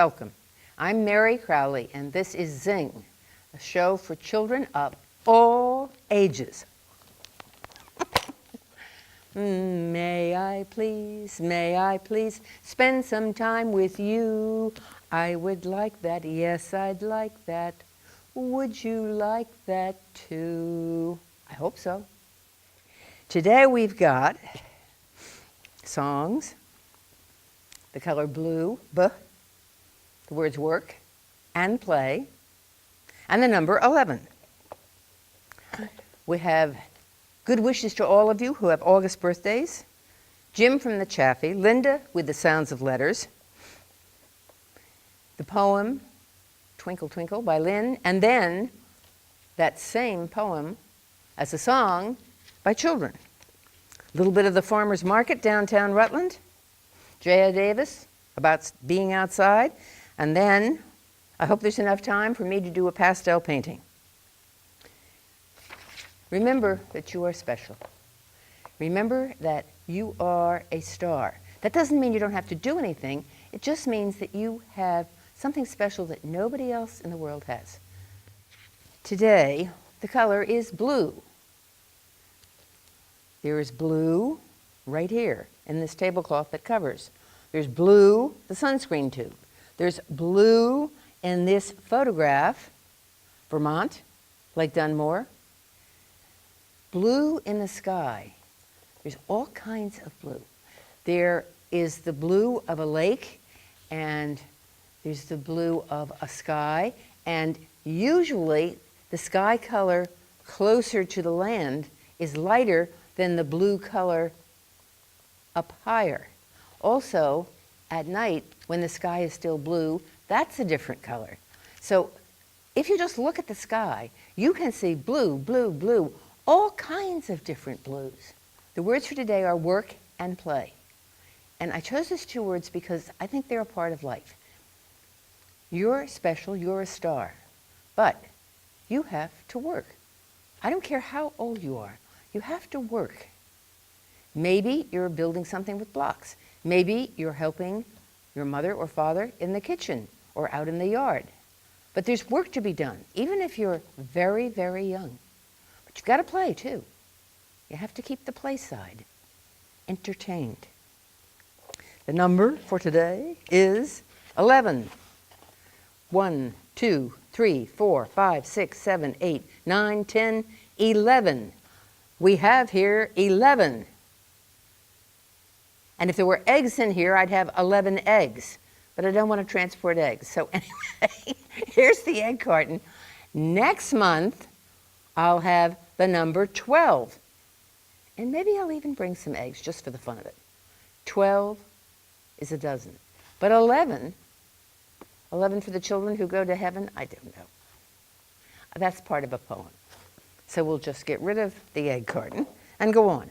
welcome. I'm Mary Crowley, and this is Zing, a show for children of all ages. May I please spend some time with you? I would like that, yes, I'd like that. Would you like that too? I hope so. Today we've got songs, the color blue, the words work and play, and the number 11. We have good wishes to all of you who have August birthdays. Jim from the Chafee, Linda with the sounds of letters, the poem Twinkle, Twinkle by Lynn, and then that same poem as a song by children. A little bit of the farmer's market downtown Rutland, J.A. Davis about being outside, and then I hope there's enough time for me to do a pastel painting. Remember that you are special. Remember that you are a star. That doesn't mean you don't have to do anything. It just means that you have something special that nobody else in the world has. Today, the color is blue. There is blue right here in this tablecloth that covers. There's blue, the sunscreen tube. There's blue in this photograph, Vermont, Lake Dunmore. Blue in the sky. There's all kinds of blue. There is the blue of a lake, and there's the blue of a sky, and usually the sky color closer to the land is lighter than the blue color up higher. Also, at night, when the sky is still blue, that's a different color. So if you just look at the sky, you can see blue, blue, blue, all kinds of different blues. The words for today are work and play. And I chose those two words because I think they're a part of life. You're special, you're a star, but you have to work. I don't care how old you are, you have to work. Maybe you're building something with blocks. Maybe you're helping your mother or father in the kitchen or out in the yard. But there's work to be done, even if you're very, very young. But you've got to play too. You have to keep the play side entertained. The number for today is 11. 1, 2, 3, 4, 5, 6, 7, 8, 9, 10, 11. We have here 11. And if there were eggs in here, I'd have 11 eggs. But I don't want to transport eggs. So anyway, here's the egg carton. Next month, I'll have the number 12. And maybe I'll even bring some eggs just for the fun of it. 12 is a dozen. But 11 for the children who go to heaven, I don't know. That's part of a poem. So we'll just get rid of the egg carton and go on.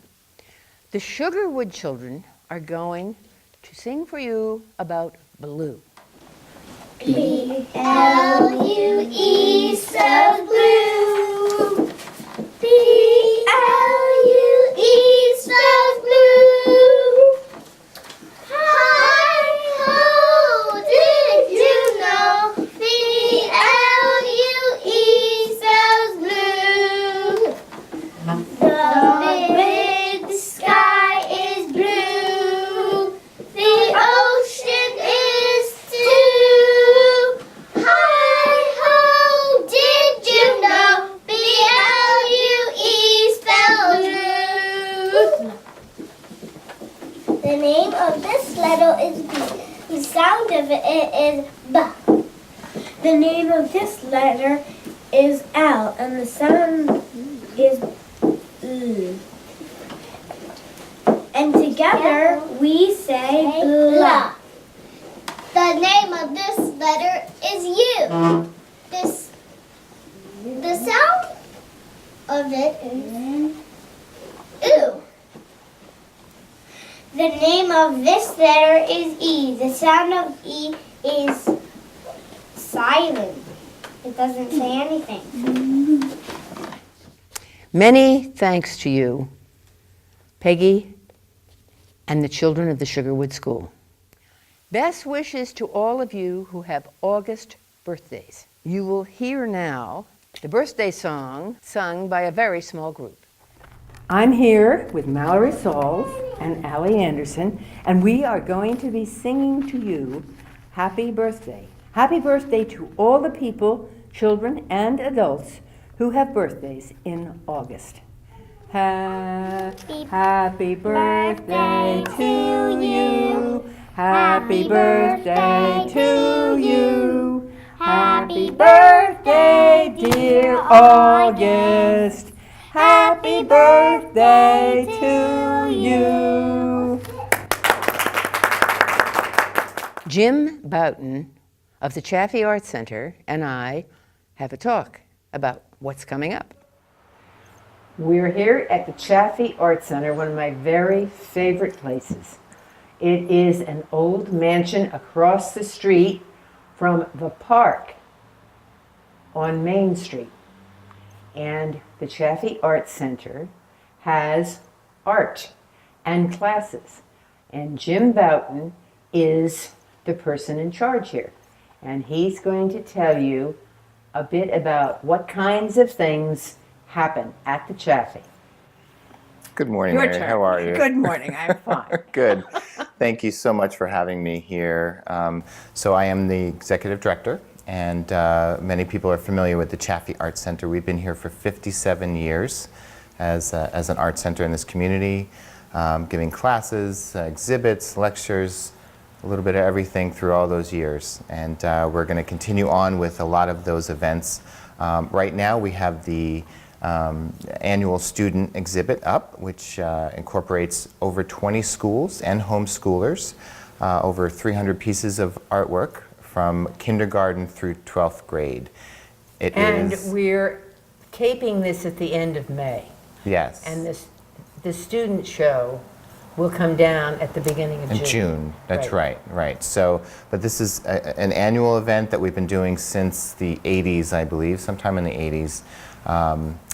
The Sugarwood children are going to sing for you about blue. B-L-U-E, so blue. B-L-U-E, so blue. Hi-ho, did you know? B-L-U-E, so blue. The big sky is blue. The ocean is too. Hi-ho, did you know? B-L-U-E spells blue. The name of this letter is B. The sound of it is B. The name of this letter is L, and the sound is L. And together we say blah. The name of this letter is U. The sound of it is oo. The name of this letter is E. The sound of E is silent. It doesn't say anything. Many thanks to you, Peggy, and the children of the Sugarwood School. Best wishes to all of you who have August birthdays. You will hear now the birthday song sung by a very small group. I'm here with Mallory Sauls and Allie Anderson, and we are going to be singing to you happy birthday. Happy birthday to all the people, children and adults, who have birthdays in August. Happy birthday to you. Happy birthday to you. Happy birthday, dear August. Happy birthday to you. Jim Boughton of the Chaffee Art Center and I have a talk about what's coming up. We're here at the Chaffee Art Center, one of my very favorite places. It is an old mansion across the street from the park on Main Street. And the Chaffee Art Center has art and classes. And Jim Boughton is the person in charge here. And he's going to tell you a bit about what kinds of things happen at the Chaffee. Good morning, Your Mary. turn. How are you? Good morning. I'm fine. Good. Thank you so much for having me here. So I am the executive director, and many people are familiar with the Chaffee Art Center. We've been here for 57 years as an art center in this community, giving classes, exhibits, lectures, a little bit of everything through all those years. And we're going to continue on with a lot of those events. Right now we have the annual student exhibit up, which incorporates over 20 schools and homeschoolers, over 300 pieces of artwork from kindergarten through 12th grade. And we're taping this at the end of May. Yes. And the student show will come down at the beginning of June. In June, that's right. So, but this is an annual event that we've been doing since the 80s, I believe, sometime in the 80s.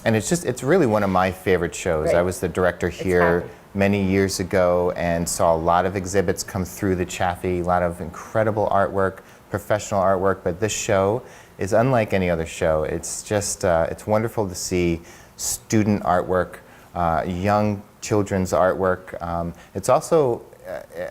And it's really one of my favorite shows. Right. I was the director here many years ago and saw a lot of exhibits come through the Chaffee, a lot of incredible artwork, professional artwork, but this show is unlike any other show. It's just, it's wonderful to see student artwork, young children's artwork. It's also,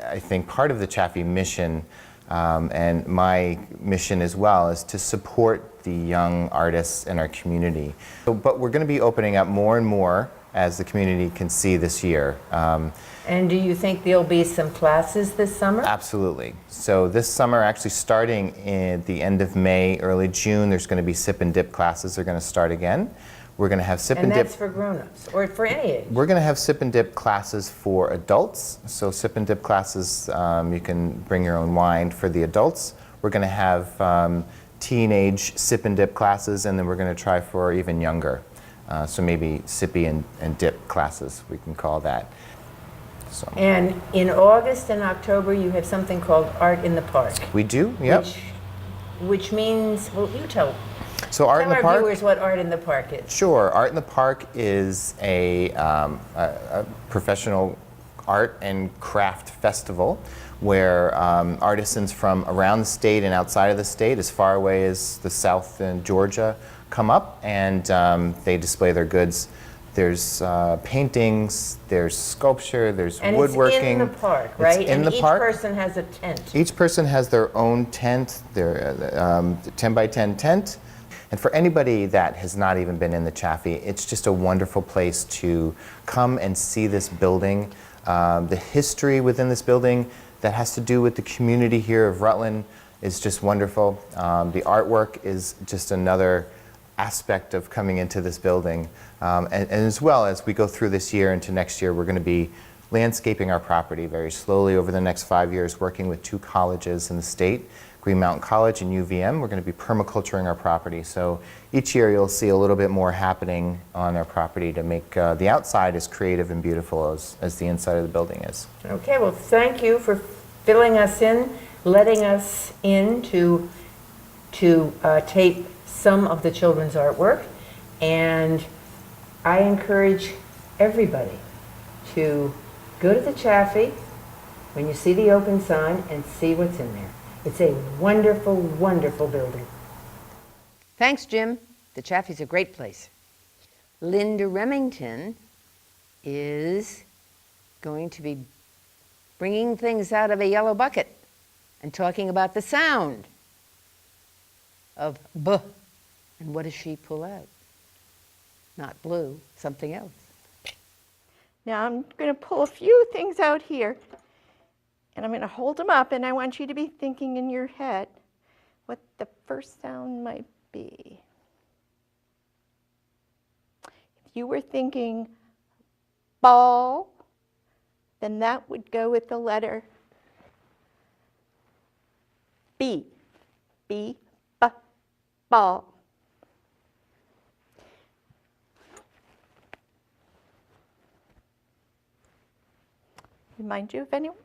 I think, part of the Chaffee mission, and my mission as well, is to support the young artists in our community. But we're going to be opening up more and more as the community can see this year. And do you think there'll be some classes this summer? Absolutely. So this summer, actually starting at the end of May, early June, there's going to be sip and dip classes. They're going to start again. We're going to have sip and dip. And that's for grown-ups, or for any age? We're going to have sip and dip classes for adults. So sip and dip classes, you can bring your own wine for the adults. We're going to have teenage sip and dip classes, and then we're going to try for even younger. So maybe sippy and dip classes, we can call that. So. And in August and October, you have something called Art in the Park. We do, yep. Which means, well, you tell So Art in the our Park. viewers what Art in the Park is. Sure. Art in the Park is a professional art and craft festival where artisans from around the state and outside of the state, as far away as the South and Georgia, come up and they display their goods. There's paintings, there's sculpture, there's woodworking. And it's in the park, right? It's in the park. Each person has a tent. Each person has their own tent, their 10 by 10 tent. And for anybody that has not even been in the Chaffee, it's just a wonderful place to come and see this building, the history within this building that has to do with the community here of Rutland is just wonderful. The artwork is just another aspect of coming into this building. And as well as we go through this year into next year, we're going to be landscaping our property very slowly over the next 5 years, working with 2 colleges in the state, Green Mountain College and UVM. We're going to be permaculturing our property. So each year you'll see a little bit more happening on our property to make the outside as creative and beautiful as the inside of the building is. Okay, well, thank you for filling us in, letting us in to tape some of the children's artwork. And I encourage everybody to go to the Chaffee when you see the open sign and see what's in there. It's a wonderful, wonderful building. Thanks, Jim. The Chaffee's a great place. Linda Remington is going to be bringing things out of a yellow bucket and talking about the sound of B. And what does she pull out? Not blue, something else. Now I'm going to pull a few things out here, and I'm going to hold them up, and I want you to be thinking in your head what the first sound might be. If you were thinking ball, then that would go with the letter B. B, B, ball. Remind you of anyone?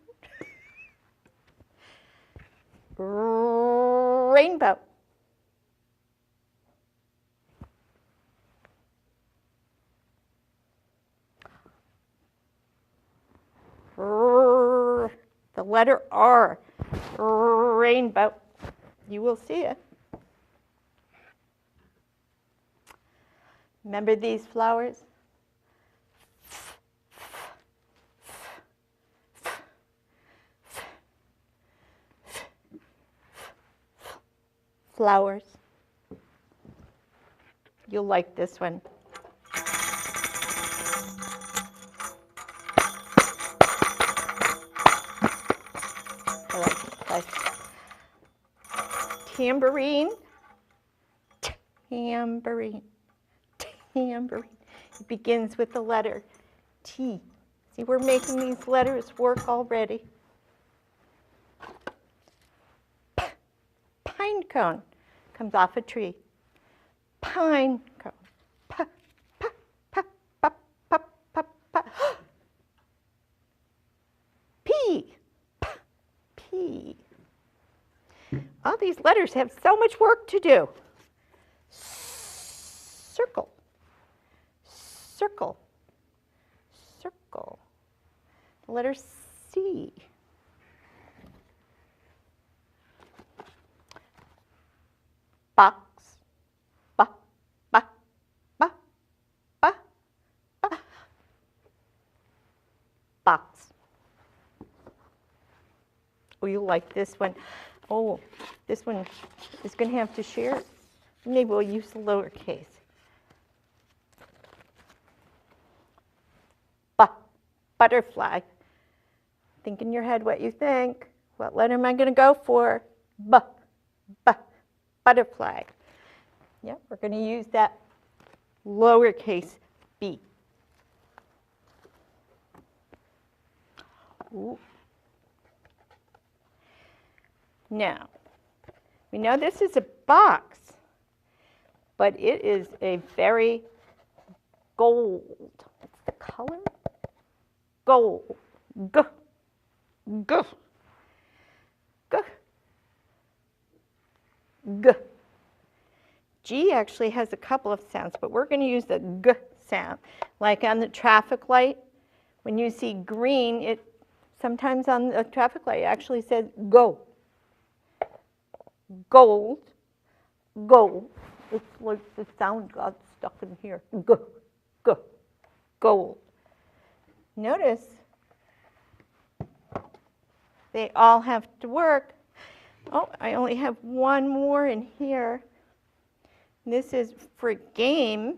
Rainbow. The letter R. Rainbow. You will see it. Remember these flowers? Flowers. You'll like this one. Tambourine. Tambourine. Tambourine. It begins with the letter T. See, we're making these letters work already. Pine cone comes off a tree. Pine cone. Pa, pa, pa, pa, pa, pa, pa. P. P. P. All these letters have so much work to do. Circle. Circle. Circle. The letter C. Box. Ba, ba, ba, ba, ba. Box. Oh, you like this one. Oh, this one is going to have to share. Maybe we'll use the lowercase. Butterfly. Think in your head what you think. What letter am I going to go for? Butterfly. Yeah, we're going to use that lowercase b. Ooh. Now, we know this is a box, but it is a very gold. What's the color? Gold. G. G. G. G. G actually has a couple of sounds, but we're going to use the G sound. Like on the traffic light, when you see green, it sometimes on the traffic light actually says go. Gold. Gold. It's like the sound got stuck in here. G. G. Gold. Notice they all have to work. Oh, I only have one more in here. This is for game.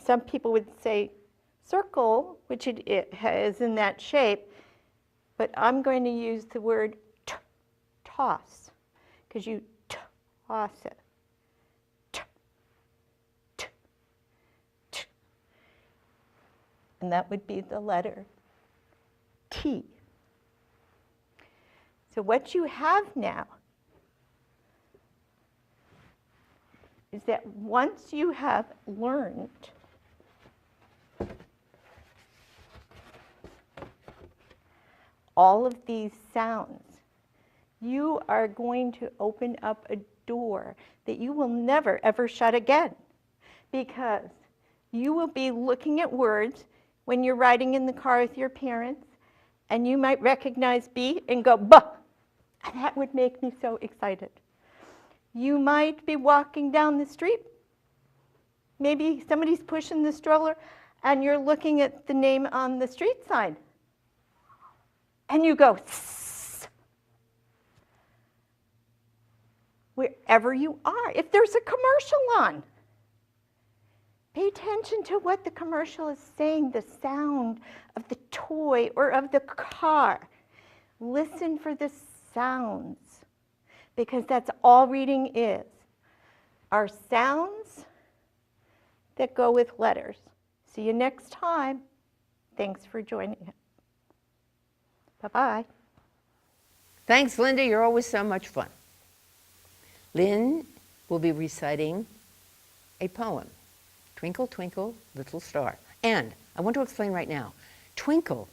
Some people would say circle, which it is in that shape, but I'm going to use the word toss, because you toss it. And that would be the letter T. So what you have now is that once you have learned all of these sounds, you are going to open up a door that you will never ever shut again, because you will be looking at words when you're riding in the car with your parents, and you might recognize B and go, "Buh!" And that would make me so excited. You might be walking down the street. Maybe somebody's pushing the stroller, and you're looking at the name on the street sign. And you go, "Sss." Wherever you are. If there's a commercial on, pay attention to what the commercial is saying, the sound of the toy or of the car. Listen for the sounds, because that's all reading is, are sounds that go with letters. See you next time. Thanks for joining us. Bye-bye. Thanks, Linda. You're always so much fun. Lynn will be reciting a poem, Twinkle, Twinkle, Little Star. And I want to explain right now, twinkle,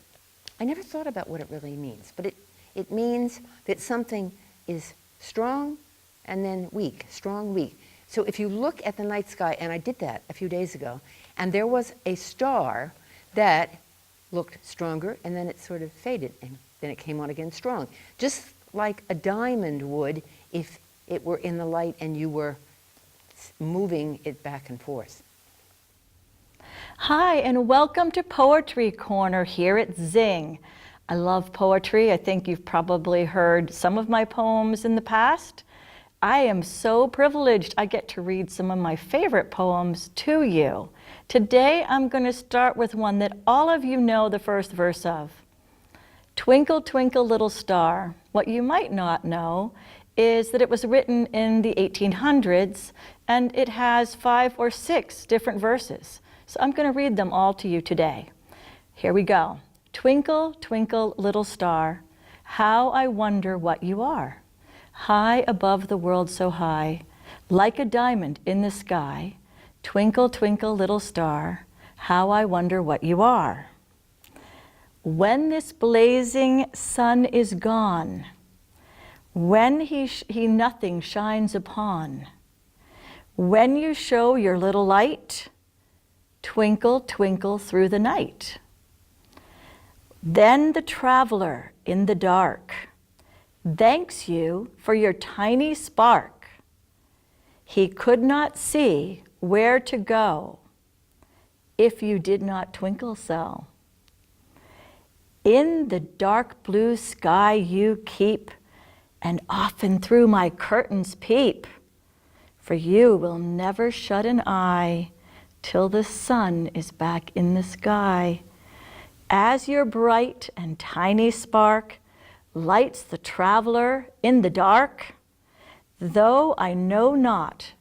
I never thought about what it really means, but it means that something is strong and then weak, strong, weak. So if you look at the night sky, and I did that a few days ago, and there was a star that looked stronger, and then it sort of faded, and then it came on again strong. Just like a diamond would if it were in the light and you were moving it back and forth. Hi, and welcome to Poetry Corner here at Zing. I love poetry. I think you've probably heard some of my poems in the past. I am so privileged I get to read some of my favorite poems to you. Today I'm going to start with one that all of you know the first verse of. Twinkle, twinkle, little star. What you might not know is that it was written in the 1800s, and it has 5 or 6 different verses. So I'm going to read them all to you today. Here we go. Twinkle, twinkle, little star, how I wonder what you are. High above the world so high, like a diamond in the sky. Twinkle, twinkle, little star, how I wonder what you are. When this blazing sun is gone, when he nothing shines upon, when you show your little light, twinkle, twinkle through the night. Then the traveler in the dark thanks you for your tiny spark. He could not see where to go if you did not twinkle so. In the dark blue sky you keep, and often through my curtains peep, for you will never shut an eye till the sun is back in the sky. As your bright and tiny spark lights the traveler in the dark, though I know not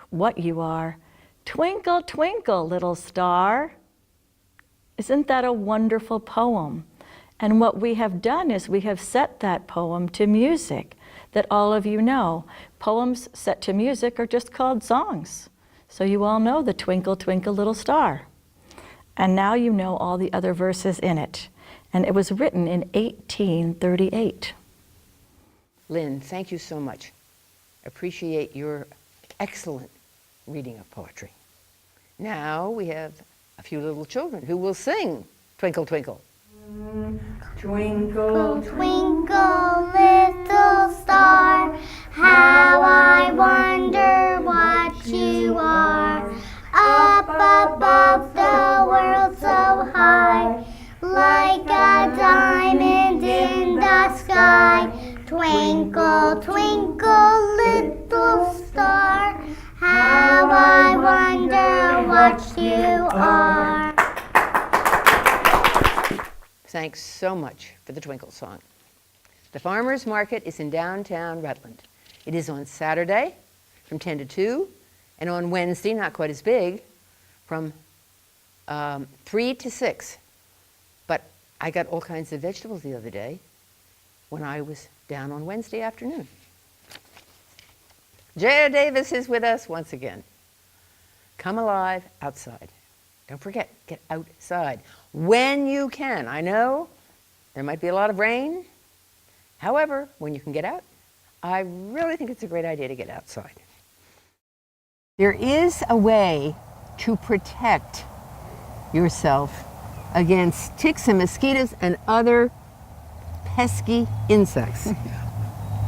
what you are, twinkle, twinkle, little star. Isn't that a wonderful poem? And what we have done is we have set that poem to music that all of you know. Poems set to music are just called songs. So you all know the Twinkle, Twinkle, Little Star. And now you know all the other verses in it. And it was written in 1838. Lynn, thank you so much. Appreciate your excellent reading of poetry. Now we have a few little children who will sing Twinkle, Twinkle. Twinkle, twinkle, little star, how I wonder what you are. Up above the world so high, like a diamond in the sky. Twinkle, twinkle, little star, how I wonder what you are. Thanks so much for the Twinkle song. The Farmers Market is in downtown Rutland. It is on Saturday from 10 to 2, and on Wednesday, not quite as big, from 3 to 6. But I got all kinds of vegetables the other day when I was down on Wednesday afternoon. J.R. Davis is with us once again. Come alive outside. Don't forget, get outside when you can. I know there might be a lot of rain. However, when you can get out, I really think it's a great idea to get outside. There is a way to protect yourself against ticks and mosquitoes and other pesky insects.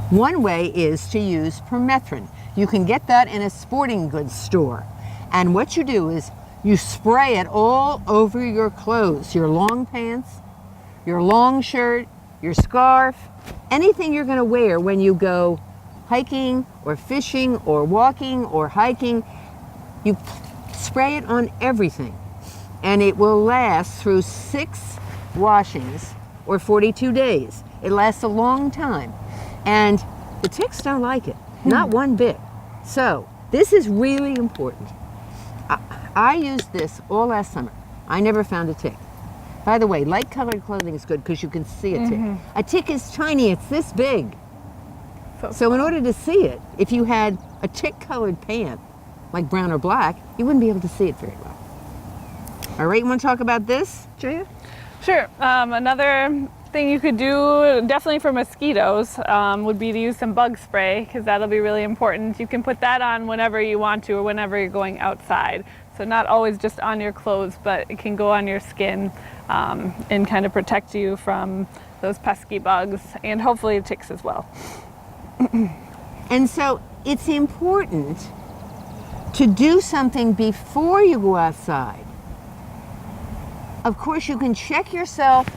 One way is to use permethrin. You can get that in a sporting goods store. And what you do is you spray it all over your clothes, your long pants, your long shirt, your scarf, anything you're going to wear when you go hiking or fishing or walking or hiking. You spray it on everything, and it will last through 6 washings or 42 days. It lasts a long time, and the ticks don't like it, not one bit. So this is really important. I used this all last summer. I never found a tick. By the way, light colored clothing is good because you can see a tick. A tick is tiny, it's this big. So in order to see it, if you had a tick colored pant, like brown or black, you wouldn't be able to see it very well. All right, you want to talk about this, Julia? Sure. Another thing you could do, definitely for mosquitoes, would be to use some bug spray, because that'll be really important. You can put that on whenever you want to or whenever you're going outside. So not always just on your clothes, but it can go on your skin and kind of protect you from those pesky bugs and hopefully ticks as well. And so it's important to do something before you go outside. Of course, you can check yourself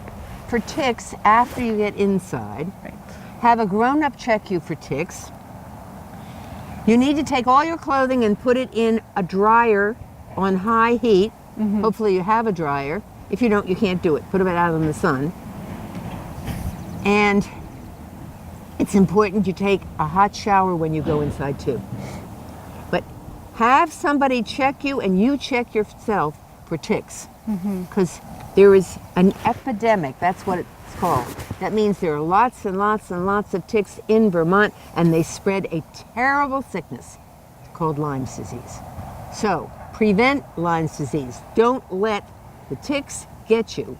for ticks after you get inside. Right. Have a grown-up check you for ticks. You need to take all your clothing and put it in a dryer on high heat. Hopefully you have a dryer. If you don't, you can't do it. Put it out in the sun. And it's important you take a hot shower when you go inside too. But have somebody check you and you check yourself for ticks. Because there is an epidemic, that's what it's called. That means there are lots and lots and lots of ticks in Vermont, and they spread a terrible sickness called Lyme's disease. So prevent Lyme's disease. Don't let the ticks get you.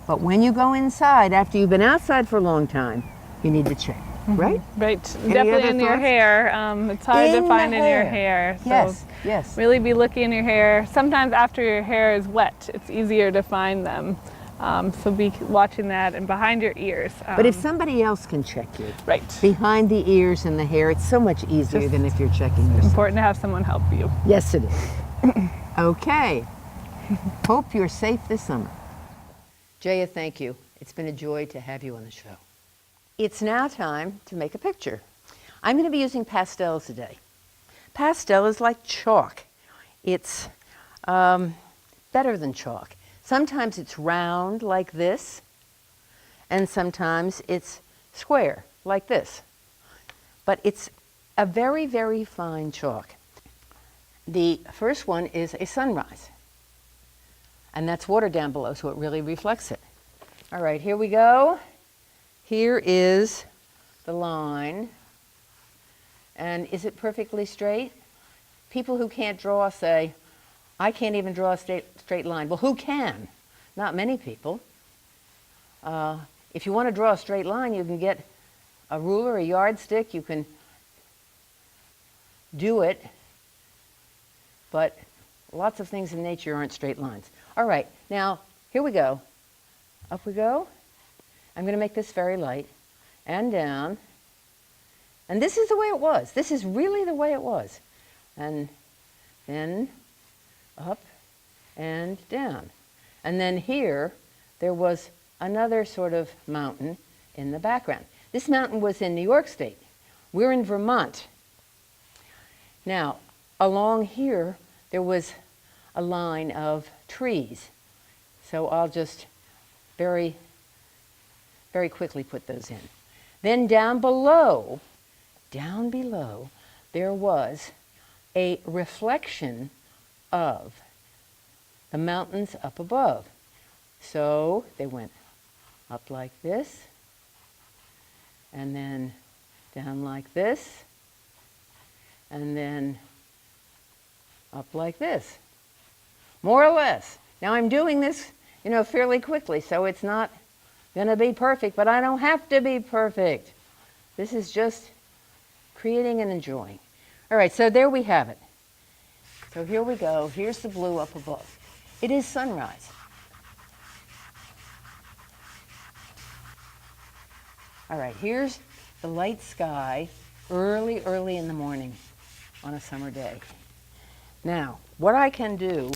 But when you go inside, after you've been outside for a long time, you need to check, right? Right. Any Definitely other in your thoughts? hair. It's hard In to find the in your hair. hair. So Yes, yes. really be looking in your hair. Sometimes after your hair is wet, it's easier to find them. So be watching that, and behind your ears. But if somebody else can check you, Right. behind the ears and the hair, it's so much easier than if you're checking yourself. Important to have someone help you. Yes, it is. Okay. Hope you're safe this summer. Jaya, thank you. It's been a joy to have you on the show. It's now time to make a picture. I'm going to be using pastels today. Pastel is like chalk. It's better than chalk. Sometimes it's round like this, and sometimes it's square like this. But it's a very, very fine chalk. The first one is a sunrise, and that's water down below, so it really reflects it. All right, here we go. Here is the line. And is it perfectly straight? People who can't draw say, I can't even draw a straight line. Well, who can? Not many people. If you want to draw a straight line, you can get a ruler, a yardstick. You can do it. But lots of things in nature aren't straight lines. All right, now, here we go. Up we go. I'm going to make this very light and down. And this is the way it was. This is really the way it was. And then up and down. And then here, there was another sort of mountain in the background. This mountain was in New York State. We're in Vermont. Now, along here, there was a line of trees. So I'll just very quickly put those in. Then down below, there was a reflection of the mountains up above. So they went up like this, and then down like this, and then up like this, more or less. Now I'm doing this, fairly quickly, so it's not going to be perfect, but I don't have to be perfect. This is just creating and enjoying. All right, so there we have it. So here we go. Here's the blue up above. It is sunrise. All right, here's the light sky early, early in the morning on a summer day. Now, what I can do,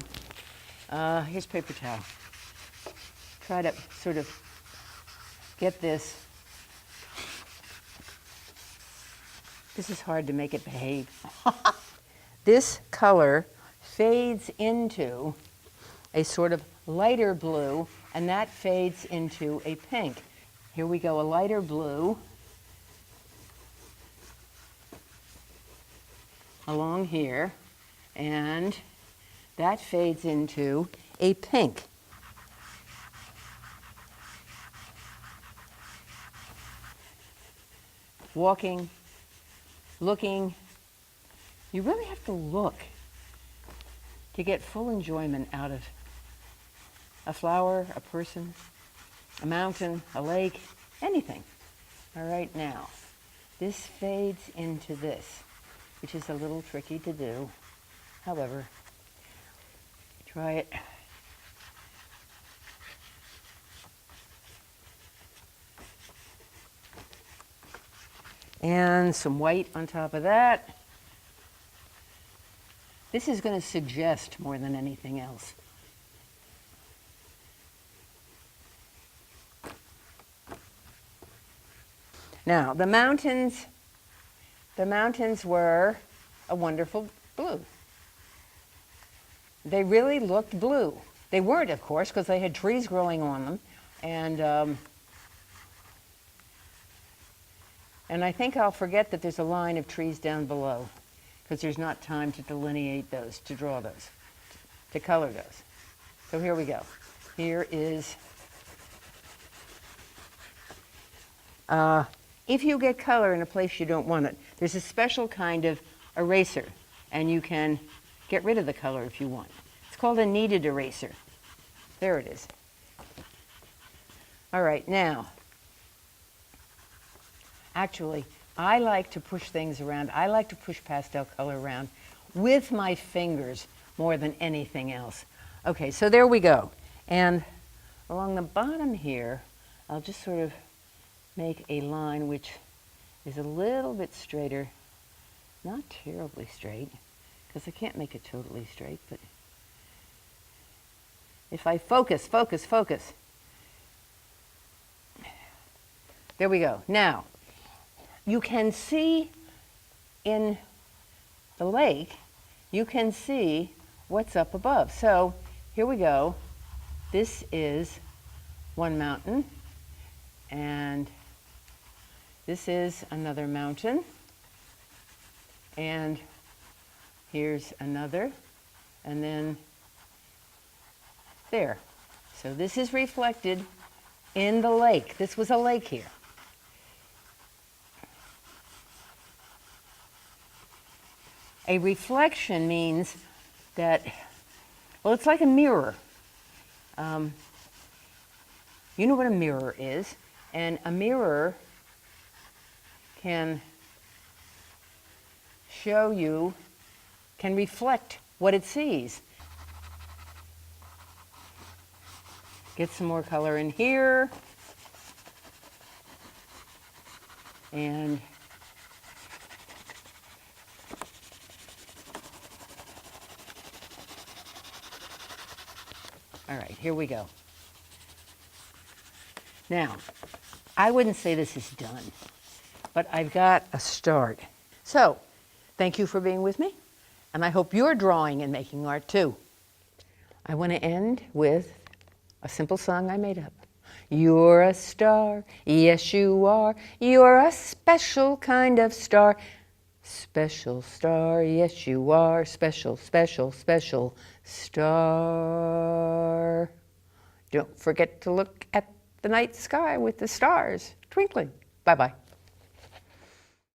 here's paper towel. Try to sort of get this. This is hard to make it behave. This color fades into a sort of lighter blue, and that fades into a pink. Here we go, a lighter blue along here, and that fades into a pink. Walking, looking, you really have to look to get full enjoyment out of a flower, a person, a mountain, a lake, anything. All right, now, this fades into this, which is a little tricky to do. However, try it. And some white on top of that. This is going to suggest more than anything else. Now, the mountains were a wonderful blue. They really looked blue. They weren't, of course, because they had trees growing on them. And I think I'll forget that there's a line of trees down below, because there's not time to delineate those, to draw those, to color those. So here we go. Here is, if you get color in a place you don't want it, there's a special kind of eraser, and you can get rid of the color if you want. It's called a kneaded eraser. There it is. All right, now, actually, I like to push things around. I like to push pastel color around with my fingers more than anything else. Okay, so there we go. And along the bottom here, I'll just sort of make a line which is a little bit straighter. Not terribly straight, because I can't make it totally straight, but if I focus, focus, focus. There we go. Now, you can see in the lake, you can see what's up above. So here we go. This is one mountain, and this is another mountain, and here's another, and then there. So this is reflected in the lake. This was a lake here. A reflection means that, well, it's like a mirror. You know what a mirror is, and a mirror can show you, can reflect what it sees. Get some more color in here, and all right, here we go. Now, I wouldn't say this is done, but I've got a start. So, thank you for being with me, and I hope you're drawing and making art too. I want to end with a simple song I made up. You're a star, yes you are. You're a special kind of star. Special star, yes you are. Special, special, special star. Don't forget to look at the night sky with the stars twinkling. Bye-bye.